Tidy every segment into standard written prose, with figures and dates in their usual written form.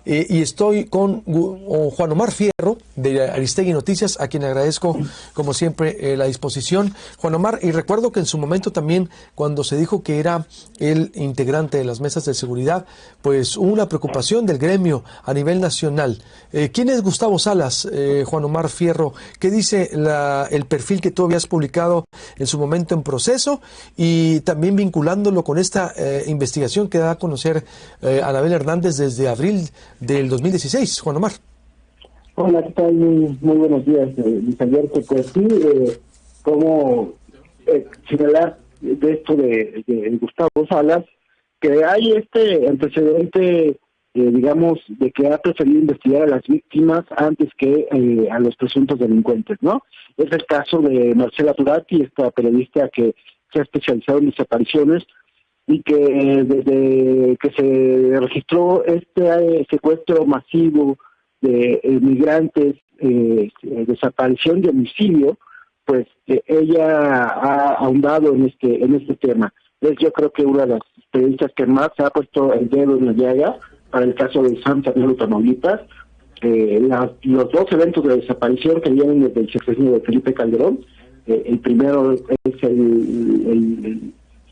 y estoy con Juan Omar Fierro de Aristegui Noticias, a quien agradezco como siempre la disposición. Juan Omar, y recuerdo que en su momento también, cuando se dijo que era el integrante de las mesas de seguridad, pues hubo una preocupación del gremio a nivel nacional. ¿Quién es Gustavo Salas, Juan Omar Fierro? ¿Qué dice el perfil que tú habías publicado en su momento en Proceso, y también vinculándolo con esta investigación que da a conocer Anabel Hernández desde abril del 2016? Juan Omar. Hola, ¿qué tal? Muy buenos días, Luis Alberto. Pues sí, como señalar de esto de Gustavo Salas, que hay este antecedente, digamos, de que ha preferido investigar a las víctimas antes que a los presuntos delincuentes, ¿no? Es el caso de Marcela Turati, esta periodista que se ha especializado en desapariciones, y que desde que se registró este secuestro masivo de migrantes, desaparición de homicidio, pues ella ha ahondado en este tema. Es, yo creo que una de las periodistas que más ha puesto el dedo en la llaga para el caso de San Fernando, Tamaulipas. Los dos eventos de desaparición que vienen desde el sexenio de Felipe Calderón. El primero es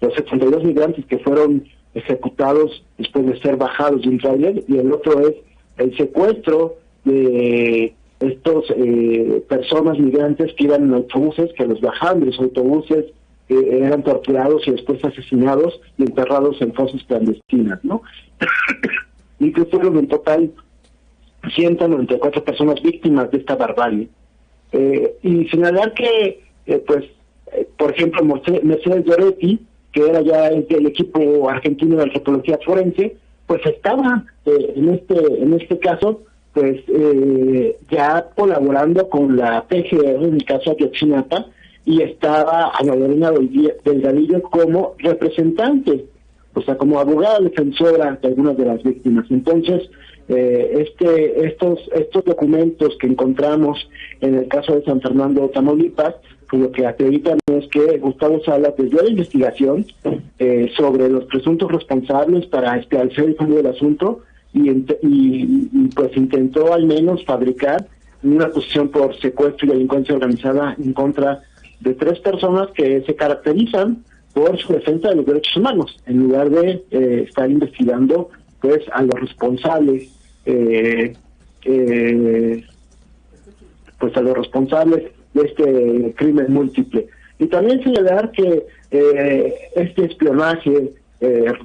los 72 migrantes que fueron ejecutados después de ser bajados de un tráiler, y el otro es el secuestro de estos personas migrantes que iban en autobuses, que los bajaban de los autobuses, eran torturados y después asesinados y enterrados en fosas clandestinas, ¿no? Y que fueron en total 194 personas víctimas de esta barbarie. Y señalar que, por ejemplo, Mercedes Doretti, que era ya del equipo argentino de antropología forense, pues estaba en este caso, pues ya colaborando con la PGR en el caso de Ayotzinapa, y estaba Ana Lorena Delgadillo como representante, o sea, como abogada defensora de algunas de las víctimas. Entonces, estos documentos que encontramos en el caso de San Fernando, Tamaulipas, pues lo que acreditan es que Gustavo Salas desvió la investigación sobre los presuntos responsables para esclarecer el fondo del asunto, y pues intentó al menos fabricar una acusación por secuestro y delincuencia organizada en contra de 3 personas que se caracterizan por su defensa de los derechos humanos, en lugar de estar investigando pues a los responsables, pues a los responsables de este crimen múltiple. Y también señalar que este espionaje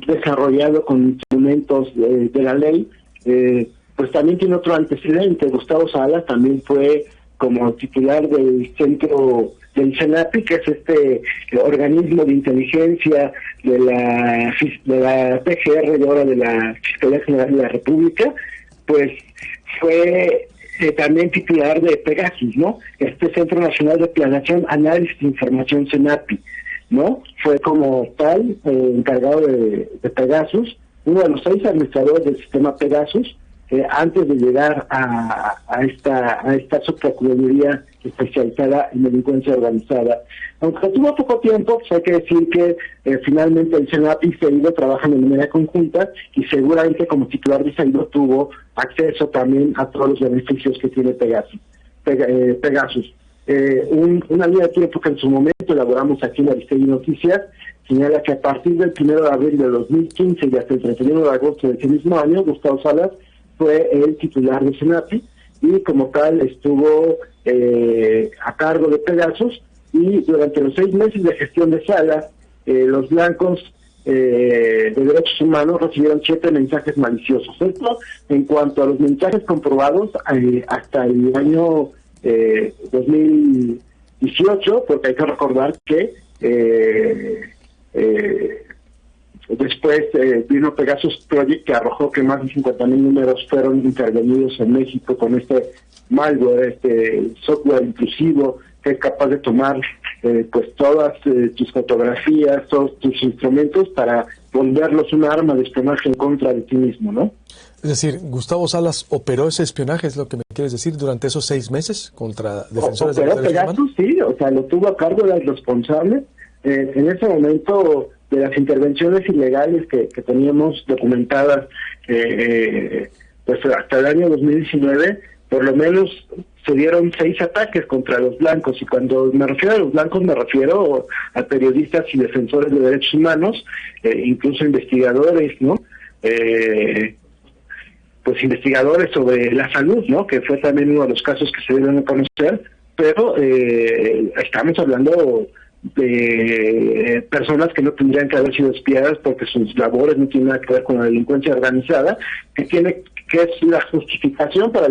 desarrollado con instrumentos de la ley, pues también tiene otro antecedente. Gustavo Salas también fue como titular del centro del CENAPI, que es este organismo de inteligencia de la PGR y ahora de la Fiscalía General de la República, pues fue también titular de Pegasus, ¿no? Este Centro Nacional de Planeación, Análisis de Información CENAPI, ¿no? Fue como tal encargado de Pegasus, uno de los 6 administradores del sistema Pegasus, antes de llegar a esta subprocuraduría especializada en delincuencia organizada. Aunque tuvo poco tiempo, pues hay que decir que finalmente el CENAPI y CEIDO trabajan de manera conjunta, y seguramente como titular de CEIDO tuvo acceso también a todos los beneficios que tiene Pegasus. Una línea de tiempo que en su momento elaboramos aquí en Aristegui Noticias señala que a partir del 1 de abril de 2015 y hasta el 31 de agosto de ese mismo año, Gustavo Salas fue el titular de CENAPI, y como tal estuvo a cargo de Pegasus, y durante los 6 meses de gestión de Salas, los blancos de derechos humanos recibieron 7 mensajes maliciosos. Esto en cuanto a los mensajes comprobados hasta el año 2018, porque hay que recordar que después vino Pegasus Project, que arrojó que más de 50,000 números fueron intervenidos en México con este malware, este software intrusivo que es capaz de tomar pues todas tus fotografías, todos tus instrumentos para volverlos un arma de espionaje en contra de ti mismo, ¿no? Es decir, Gustavo Salas operó ese espionaje, es lo que me quieres decir, durante esos 6 meses contra defensores de los derechos humanos. Sí, o sea, lo tuvo a cargo, era el responsable. En ese momento, de las intervenciones ilegales que teníamos documentadas pues hasta el año 2019, por lo menos se dieron 6 ataques contra los blancos, y cuando me refiero a los blancos me refiero a periodistas y defensores de derechos humanos, incluso investigadores, ¿no? Pues investigadores sobre la salud, ¿no? Que fue también uno de los casos que se dieron a conocer, pero estamos hablando de personas que no tendrían que haber sido espiadas porque sus labores no tienen nada que ver con la delincuencia organizada, que es la justificación para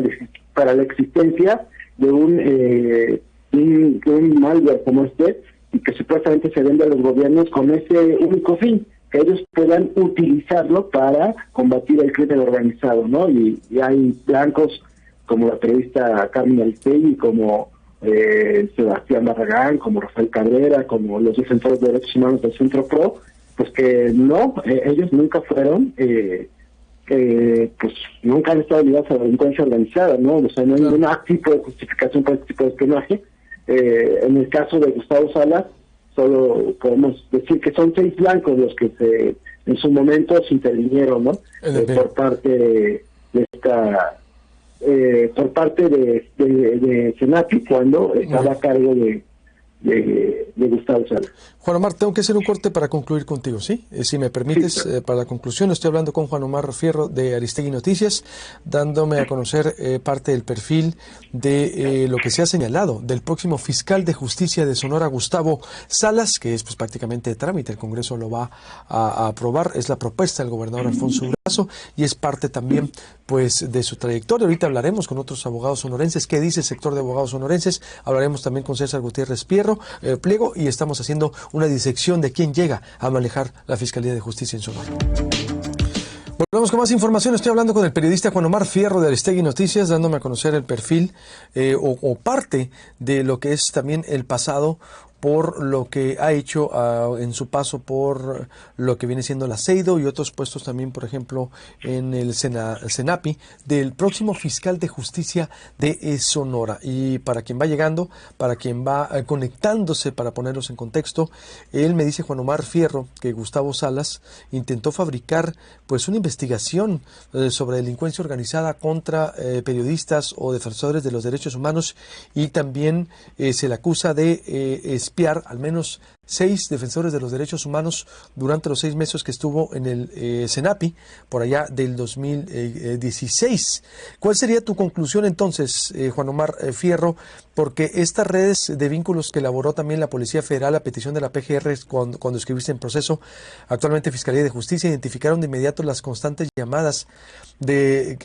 la existencia de un malware como este, y que supuestamente se vende a los gobiernos con ese único fin, que ellos puedan utilizarlo para combatir el crimen organizado, ¿no? Y hay blancos como la periodista Carmen Aristegui, como Sebastián Barragán, como Rafael Cabrera, como los defensores de derechos humanos del Centro PRO, pues que no, ellos nunca fueron, pues nunca han estado ligados a la delincuencia organizada, ¿no? O sea, no hay ningún tipo de justificación para este tipo de espionaje. En el caso de Gustavo Salas, solo podemos decir que son 6 blancos los que en su momento se intervinieron, ¿no? Por parte de esta... por parte de Senapi, cuando estaba a cargo de Gustavo Salas. Juan Omar, tengo que hacer un corte para concluir contigo, ¿sí? Si me permites, sí, claro. Para la conclusión, estoy hablando con Juan Omar Fierro de Aristegui Noticias, dándome a conocer parte del perfil de lo que se ha señalado del próximo fiscal de justicia de Sonora, Gustavo Salas, que es pues prácticamente de trámite, el Congreso lo va a aprobar, es la propuesta del gobernador Alfonso Durazo, y es parte también pues de su trayectoria. Ahorita hablaremos con otros abogados sonorenses, qué dice el sector de abogados sonorenses, hablaremos también con César Gutiérrez Pliego, y estamos haciendo una disección de quién llega a manejar la Fiscalía de Justicia en Sonora. Volvemos con más información. Estoy hablando con el periodista Juan Omar Fierro de Aristegui Noticias, dándome a conocer el perfil o parte de lo que es también el pasado por lo que ha hecho en su paso por lo que viene siendo la CEIDO y otros puestos también, por ejemplo, en el Senapi, del próximo fiscal de justicia de Sonora. Y para quien va llegando, para quien va conectándose, para ponerlos en contexto, él me dice, Juan Omar Fierro, que Gustavo Salas intentó fabricar pues una investigación sobre delincuencia organizada contra periodistas o defensores de los derechos humanos, y también se le acusa de espiar al menos 6 defensores de los derechos humanos durante los 6 meses que estuvo en el Senapi, por allá del 2016. ¿Cuál sería tu conclusión entonces, Juan Omar Fierro? Porque estas redes de vínculos que elaboró también la Policía Federal a petición de la PGR cuando escribiste en proceso, actualmente Fiscalía de Justicia, identificaron de inmediato las constantes llamadas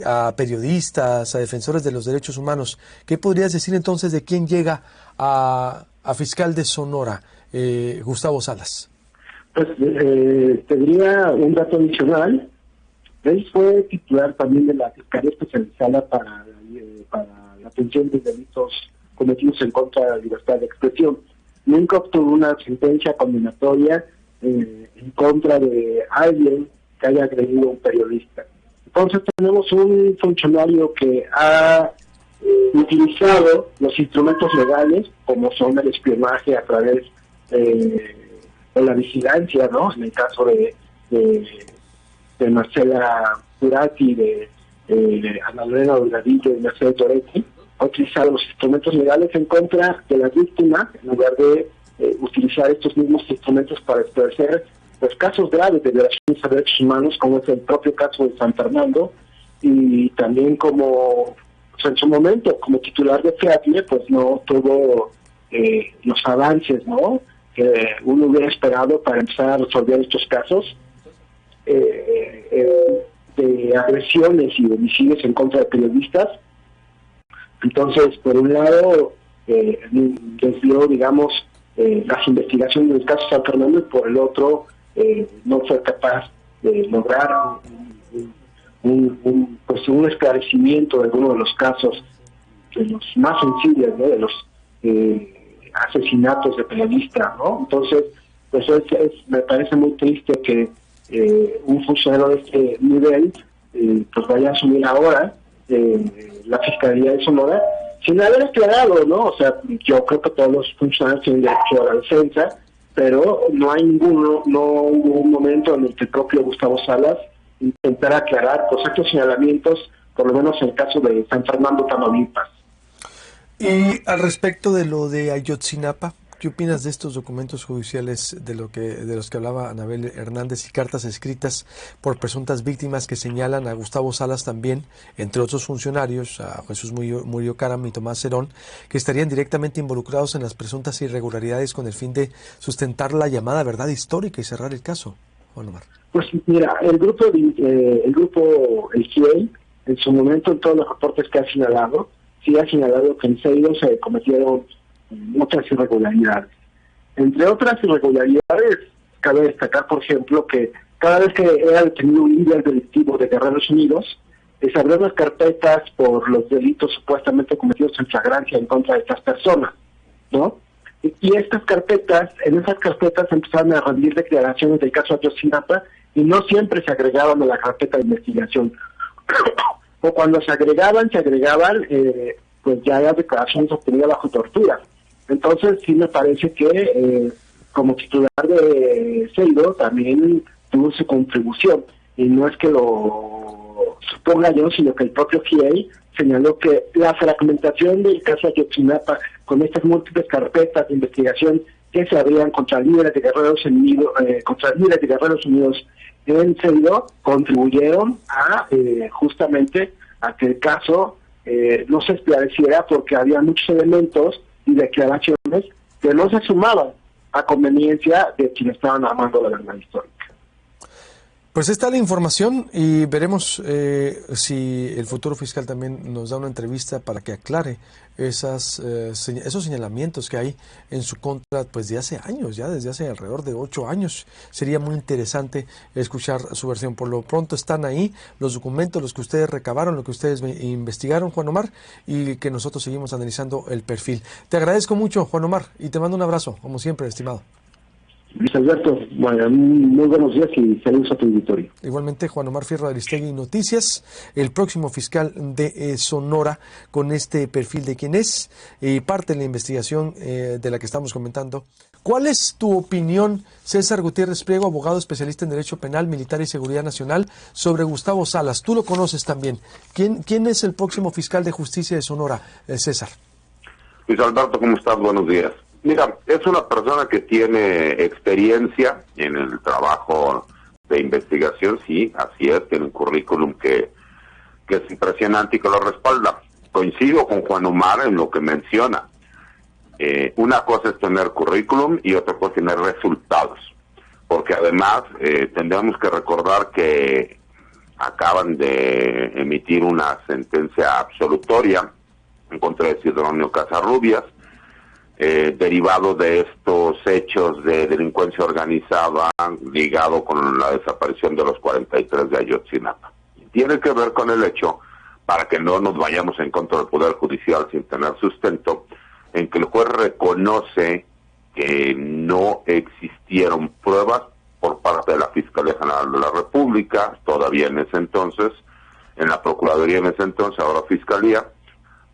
a periodistas, a defensores de los derechos humanos. ¿Qué podrías decir entonces de quién llega a fiscal de Sonora, Gustavo Salas? Pues te diría un dato adicional. Él fue titular también de la Fiscalía Especializada para la atención de delitos cometidos en contra de la libertad de expresión. Nunca obtuvo una sentencia condenatoria en contra de alguien que haya agredido a un periodista. Entonces tenemos un funcionario que ha utilizado los instrumentos legales, como son el espionaje a través de la vigilancia, ¿no? En el caso de Marcela Turati, de Ana Lorena Delgadillo y Marcelo Toretti, ha utilizado los instrumentos legales en contra de la víctima, en lugar de utilizar estos mismos instrumentos para esclarecer pues casos graves de violaciones a derechos humanos, como es el propio caso de San Fernando, y también como en su momento, como titular de FEATLE, pues no tuvo los avances, ¿no?, que uno hubiera esperado para empezar a resolver estos casos de agresiones y homicidios en contra de periodistas. Entonces, por un lado, desvió, digamos, las investigaciones del caso San Fernando, y por el otro, no fue capaz de lograr un esclarecimiento de algunos de los casos, de los más sensibles, ¿no?, de los asesinatos de periodistas, ¿no? Entonces, pues me parece muy triste que un funcionario de este nivel pues vaya a asumir ahora la Fiscalía de Sonora sin haber aclarado, ¿no? O sea, yo creo que todos los funcionarios tienen derecho a la defensa, pero no hubo un momento en el que el propio Gustavo Salas intentara aclarar pues estos señalamientos por lo menos en el caso de San Fernando, Tamaulipas. Y al respecto de lo de Ayotzinapa, ¿qué opinas de estos documentos judiciales de los que hablaba Anabel Hernández y cartas escritas por presuntas víctimas que señalan a Gustavo Salas también, entre otros funcionarios, a Jesús Murillo Caram y Tomás Herón, que estarían directamente involucrados en las presuntas irregularidades con el fin de sustentar la llamada verdad histórica y cerrar el caso? Juan Omar. Pues mira, el grupo el GIEI, en su momento, en todos los reportes que ha señalado, sí ha señalado que en Ceido se cometieron muchas irregularidades. Entre otras irregularidades, cabe destacar, por ejemplo, que cada vez que era detenido un líder delictivo de Guerreros Unidos, se abrieron las carpetas por los delitos supuestamente cometidos en flagrancia en contra de estas personas, ¿no? Y estas carpetas, en esas carpetas empezaron a rendir declaraciones del caso Ayotzinapa y no siempre se agregaban a la carpeta de investigación. O cuando se agregaban, pues ya las declaraciones obtenidas bajo tortura. Entonces sí me parece que como titular de Ceido también tuvo su contribución, y no es que lo suponga yo, sino que el propio GIEI señaló que la fragmentación del caso Ayotzinapa con estas múltiples carpetas de investigación que se abrían contra líderes de Guerreros Unidos en Ceido contribuyeron a justamente a que el caso no se esclareciera, porque había muchos elementos y declaraciones que no se sumaban a conveniencia de quienes estaban armando la verdad histórica. Pues está la información y veremos si el futuro fiscal también nos da una entrevista para que aclare esos señalamientos que hay en su contra, pues de hace años, ya desde hace alrededor de 8 años. Sería muy interesante escuchar su versión. Por lo pronto están ahí los documentos, los que ustedes recabaron, lo que ustedes investigaron, Juan Omar, y que nosotros seguimos analizando el perfil. Te agradezco mucho, Juan Omar, y te mando un abrazo, como siempre, estimado. Luis Alberto, bueno, muy buenos días y saludos a tu auditorio. Igualmente, Juan Omar Fierro de Aristegui Noticias, el próximo fiscal de Sonora, con este perfil de quién es y parte de la investigación de la que estamos comentando. ¿Cuál es tu opinión, César Gutiérrez Priego, abogado especialista en Derecho Penal, Militar y Seguridad Nacional, sobre Gustavo Salas? Tú lo conoces también. ¿Quién es el próximo fiscal de justicia de Sonora, César? Luis Alberto, ¿cómo estás? Buenos días. Mira, es una persona que tiene experiencia en el trabajo de investigación, sí, así es, tiene un currículum que es impresionante y que lo respalda. Coincido con Juan Omar en lo que menciona. Una cosa es tener currículum y otra cosa es tener resultados, porque además tendríamos que recordar que acaban de emitir una sentencia absolutoria en contra de Sidronio Casarrubias, derivado de estos hechos de delincuencia organizada ligado con la desaparición de los 43 de Ayotzinapa. Tiene que ver con el hecho, para que no nos vayamos en contra del Poder Judicial sin tener sustento, en que el juez reconoce que no existieron pruebas por parte de la Fiscalía General de la República, todavía en ese entonces, en la Procuraduría en ese entonces, ahora Fiscalía,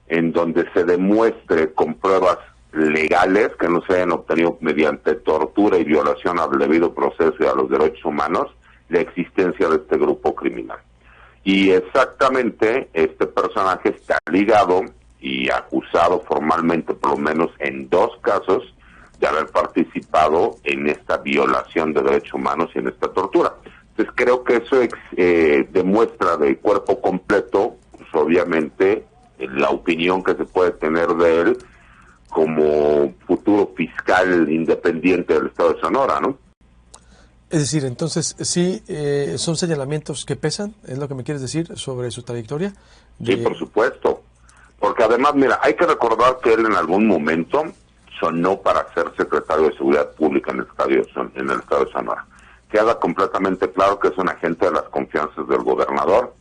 en donde se demuestre con pruebas legales que no se hayan obtenido mediante tortura y violación al debido proceso y a los derechos humanos la existencia de este grupo criminal. Y exactamente este personaje está ligado y acusado formalmente, por lo menos en 2 casos, de haber participado en esta violación de derechos humanos y en esta tortura. Entonces creo que eso demuestra de cuerpo completo, pues, obviamente, la opinión que se puede tener de él como futuro fiscal independiente del Estado de Sonora, ¿no? Es decir, entonces, sí, son señalamientos que pesan, ¿es lo que me quieres decir sobre su trayectoria? Sí, por supuesto. Porque además, mira, hay que recordar que él en algún momento sonó para ser secretario de Seguridad Pública en el Estado de Sonora. Queda completamente claro que es un agente de las confianzas del gobernador.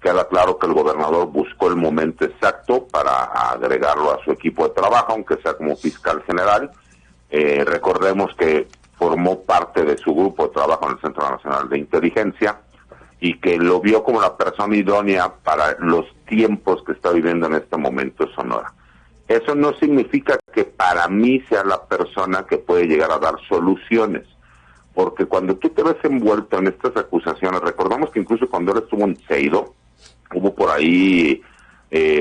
Queda claro que el gobernador buscó el momento exacto para agregarlo a su equipo de trabajo, aunque sea como fiscal general. Recordemos que formó parte de su grupo de trabajo en el Centro Nacional de Inteligencia y que lo vio como la persona idónea para los tiempos que está viviendo en este momento Sonora. Eso no significa que para mí sea la persona que puede llegar a dar soluciones, porque cuando tú te ves envuelto en estas acusaciones, recordamos que incluso cuando él estuvo en Ceido, hubo por ahí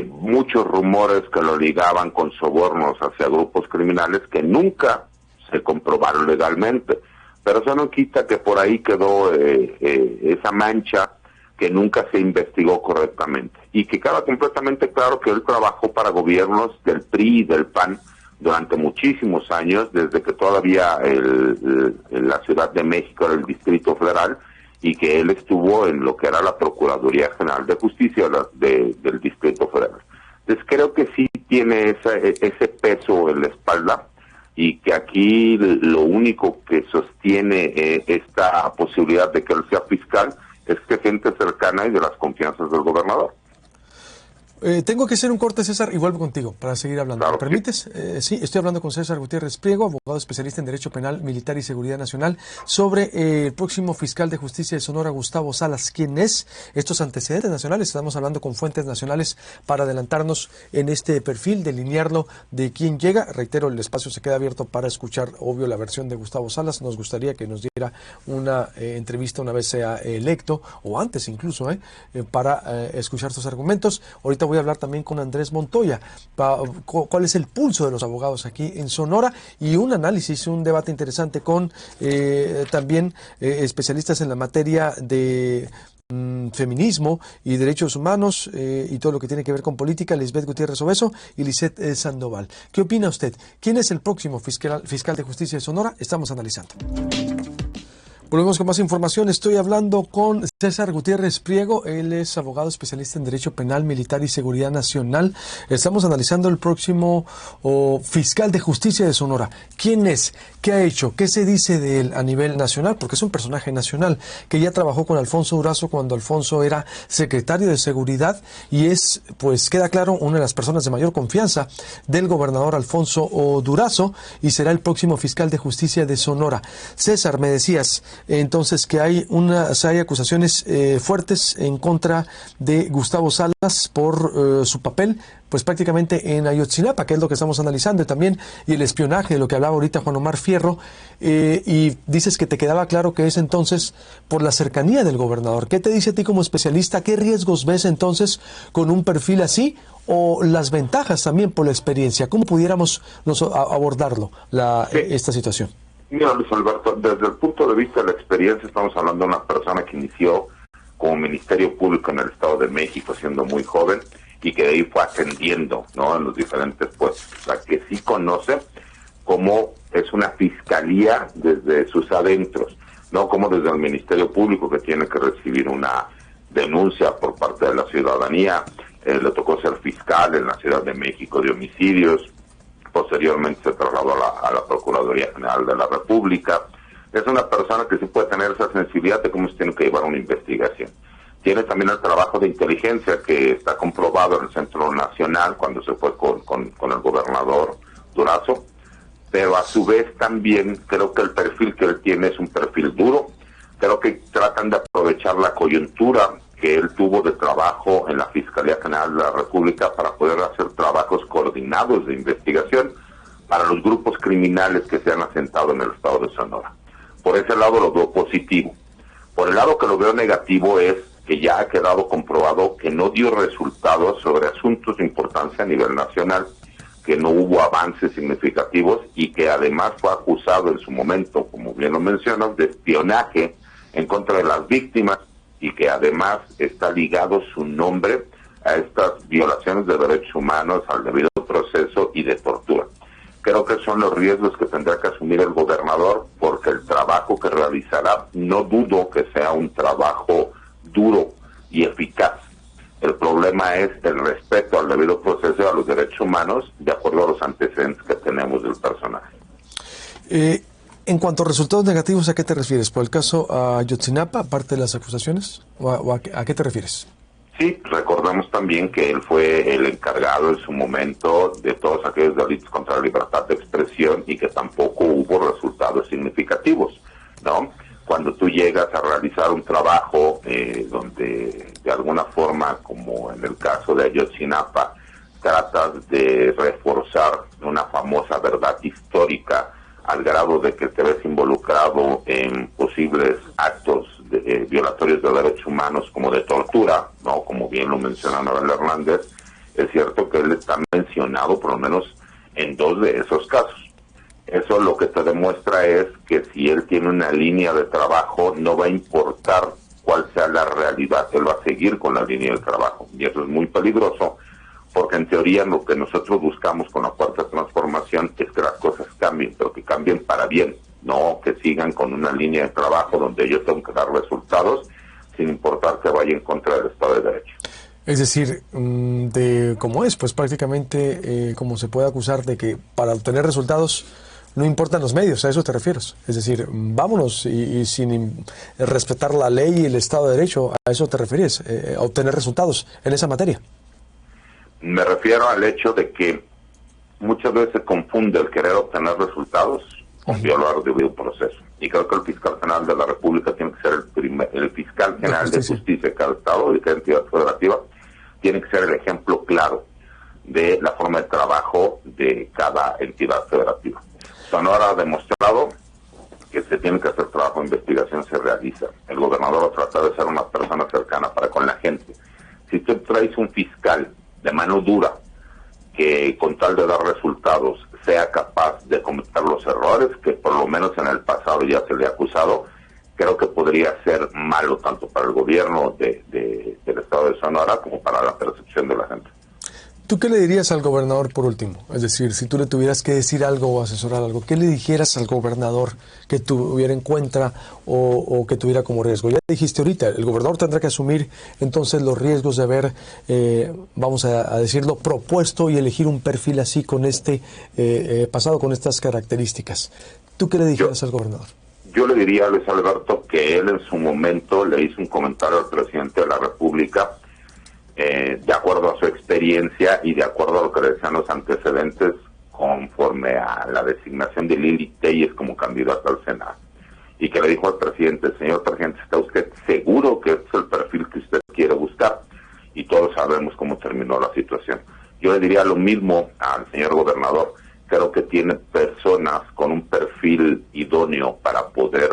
muchos rumores que lo ligaban con sobornos hacia grupos criminales que nunca se comprobaron legalmente, pero eso no quita que por ahí quedó esa mancha que nunca se investigó correctamente, y que queda completamente claro que él trabajó para gobiernos del PRI y del PAN durante muchísimos años, desde que todavía la Ciudad de México era el Distrito Federal, y que él estuvo en lo que era la Procuraduría General de Justicia del Distrito Federal. Entonces creo que sí tiene ese peso en la espalda, y que aquí lo único que sostiene esta posibilidad de que él sea fiscal es que gente cercana y de las confianzas del gobernador. Tengo que hacer un corte, César, y vuelvo contigo para seguir hablando. Claro, ¿Me permites? Sí, estoy hablando con César Gutiérrez Priego, abogado especialista en Derecho Penal, Militar y Seguridad Nacional, sobre el próximo fiscal de justicia de Sonora, Gustavo Salas. ¿Quién es? Estos antecedentes nacionales, estamos hablando con fuentes nacionales para adelantarnos en este perfil, delinearlo de quién llega. Reitero, el espacio se queda abierto para escuchar, obvio, la versión de Gustavo Salas. Nos gustaría que nos diera una entrevista una vez sea electo, o antes incluso, para escuchar sus argumentos. Ahorita voy a hablar también con Andrés Montoya, cuál es el pulso de los abogados aquí en Sonora, y un análisis, un debate interesante con también especialistas en la materia de feminismo y derechos humanos y todo lo que tiene que ver con política, Lisbeth Gutiérrez Obeso y Lisette Sandoval. ¿Qué opina usted? ¿Quién es el próximo fiscal de justicia de Sonora? Estamos analizando. Volvemos con más información. Estoy hablando con César Gutiérrez Priego. Él es abogado especialista en Derecho Penal, Militar y Seguridad Nacional. Estamos analizando el próximo fiscal de justicia de Sonora. ¿Quién es? ¿Qué ha hecho? ¿Qué se dice de él a nivel nacional? Porque es un personaje nacional que ya trabajó con Alfonso Durazo cuando Alfonso era secretario de Seguridad, y es, pues queda claro, una de las personas de mayor confianza del gobernador Alfonso Durazo, y será el próximo fiscal de justicia de Sonora. César, me decías entonces que hay acusaciones fuertes en contra de Gustavo Salas por su papel, pues prácticamente en Ayotzinapa, que es lo que estamos analizando, y el espionaje, de lo que hablaba ahorita Juan Omar Fierro, y dices que te quedaba claro que es entonces por la cercanía del gobernador. ¿Qué te dice a ti como especialista? ¿Qué riesgos ves entonces con un perfil así, o las ventajas también por la experiencia? ¿Cómo pudiéramos abordarlo, esta situación? Mira, Luis Alberto, desde el punto de vista de la experiencia, estamos hablando de una persona que inició como Ministerio Público en el Estado de México siendo muy joven, y que de ahí fue ascendiendo, ¿no?, en los diferentes puestos. O sea, que sí conoce cómo es una fiscalía desde sus adentros, no como desde el Ministerio Público, que tiene que recibir una denuncia por parte de la ciudadanía. Le tocó ser fiscal en la Ciudad de México de homicidios. Posteriormente se trasladó a la Procuraduría General de la República. Es una persona que sí puede tener esa sensibilidad de cómo se tiene que llevar una investigación. Tiene también el trabajo de inteligencia que está comprobado en el Centro Nacional cuando se fue con el gobernador Durazo, pero a su vez también creo que el perfil que él tiene es un perfil duro. Creo que tratan de aprovechar la coyuntura que él tuvo de trabajo en la Fiscalía General de la República para poder hacer trabajos coordinados de investigación para los grupos criminales que se han asentado en el estado de Sonora. Por ese lado lo veo positivo. Por el lado que lo veo negativo es que ya ha quedado comprobado que no dio resultados sobre asuntos de importancia a nivel nacional, que no hubo avances significativos, y que además fue acusado en su momento, como bien lo mencionas, de espionaje en contra de las víctimas, y que además está ligado su nombre a estas violaciones de derechos humanos, al debido proceso y de tortura. Creo que son los riesgos que tendrá que asumir el gobernador, porque el trabajo que realizará no dudo que sea un trabajo duro y eficaz. El problema es el respeto al debido proceso y a los derechos humanos, de acuerdo a los antecedentes que tenemos del personaje. En cuanto a resultados negativos, ¿a qué te refieres? ¿Por el caso Ayotzinapa, aparte de las acusaciones? ¿O a qué te refieres? Sí, recordemos también que él fue el encargado en su momento de todos aquellos delitos contra la libertad de expresión, y que tampoco hubo resultados significativos, ¿no? Cuando tú llegas a realizar un trabajo donde de alguna forma, como en el caso de Ayotzinapa, tratas de reforzar una famosa verdad histórica al grado de que te ves involucrado en posibles actos violatorios de derechos humanos como de tortura, no, como bien lo menciona Noel Hernández, es cierto que él está mencionado por lo menos en 2 de esos casos. Eso lo que te demuestra es que si él tiene una línea de trabajo, no va a importar cuál sea la realidad, él va a seguir con la línea de trabajo. Y eso es muy peligroso, porque en teoría lo que nosotros buscamos con la Cuarta Transformación es que las cosas cambien, pero que cambien para bien, no que sigan con una línea de trabajo donde ellos tengan que dar resultados sin importar que vaya en contra del Estado de Derecho. Es decir, ¿cómo es? Pues prácticamente como se puede acusar de que para obtener resultados no importan los medios, ¿a eso te refieres? Es decir, vámonos y sin respetar la ley y el Estado de Derecho, ¿a eso te refieres? ¿A obtener resultados en esa materia? Me refiero al hecho de que muchas veces se confunde el querer obtener resultados con violar el debido proceso. Y creo que el fiscal general de la República tiene que ser el fiscal general de justicia de cada estado y cada entidad federativa, tiene que ser el ejemplo claro de la forma de trabajo de cada entidad federativa. Sonora ha demostrado que se tiene que hacer trabajo de investigación, se realiza. El gobernador va a tratar de ser una persona cercana para con la gente. Si tú traes un fiscal de mano dura que con tal de dar resultados sea capaz de cometer los errores que por lo menos en el pasado ya se le ha acusado, creo que podría ser malo tanto para el gobierno del estado de Sonora como para la percepción de la gente. ¿Tú qué le dirías al gobernador por último? Es decir, si tú le tuvieras que decir algo o asesorar algo, ¿qué le dijeras al gobernador que tuviera en cuenta o que tuviera como riesgo? Ya dijiste ahorita, el gobernador tendrá que asumir entonces los riesgos de haber, vamos a decirlo, propuesto y elegir un perfil así con pasado con estas características. ¿Tú qué le dijeras al gobernador? Yo le diría a Luis Alberto que él en su momento le hizo un comentario al presidente de la República de acuerdo a su experiencia y de acuerdo a lo que le decían los antecedentes conforme a la designación de Lili Telles como candidata al Senado. Y que le dijo al presidente, señor presidente, ¿está usted seguro que este es el perfil que usted quiere buscar? Y todos sabemos cómo terminó la situación. Yo le diría lo mismo al señor gobernador. Creo que tiene personas con un perfil idóneo para poder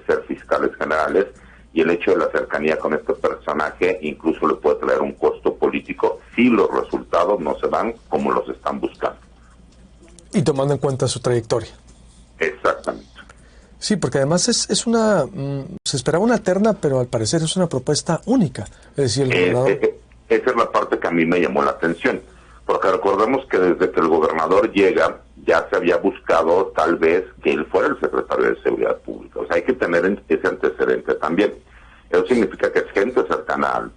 ser fiscales generales, y el hecho de la cercanía con este personaje incluso le puede traer un costo político si los resultados no se dan como los están buscando. Y tomando en cuenta su trayectoria. Exactamente. Sí, porque además se esperaba una terna, pero al parecer es una propuesta única. Es decir, el gobernador... Esa es la parte que a mí me llamó la atención, porque recordemos que desde que el gobernador llega ya se había buscado tal vez que él fuera el secretario de Seguridad Pública. O sea, hay que tener ese antecedente también. Eso significa que es gente cercana al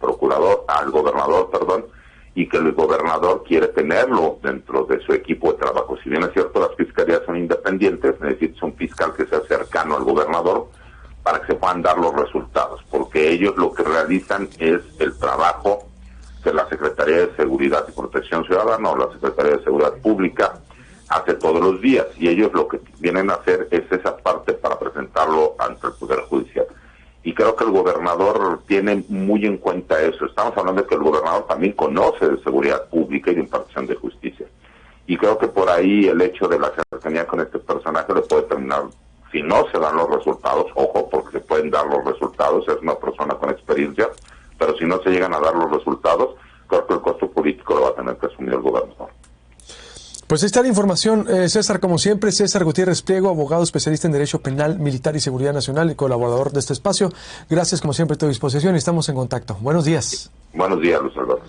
gobernador, y que el gobernador quiere tenerlo dentro de su equipo de trabajo. Si bien es cierto, las fiscalías son independientes, necesita un fiscal que sea cercano al gobernador para que se puedan dar los resultados, porque ellos lo que realizan es el trabajo que la Secretaría de Seguridad y Protección Ciudadana o la Secretaría de Seguridad Pública hace todos los días, y ellos lo que vienen a hacer es esa parte para presentarlo ante el Poder Judicial. Y creo que el gobernador tiene muy en cuenta eso. Estamos hablando de que el gobernador también conoce de seguridad pública y de impartición de justicia. Y creo que por ahí el hecho de la cercanía con este personaje le puede terminar, si no se dan los resultados, ojo, porque se pueden dar los resultados, es una persona con experiencia, pero si no se llegan a dar los resultados, creo que el costo político lo va a tener que asumir el gobernador. Pues ahí está la información, César, como siempre, César Gutiérrez Pliego, abogado especialista en Derecho Penal, Militar y Seguridad Nacional y colaborador de este espacio. Gracias, como siempre, a tu disposición y estamos en contacto. Buenos días. Buenos días, Luis Alberto.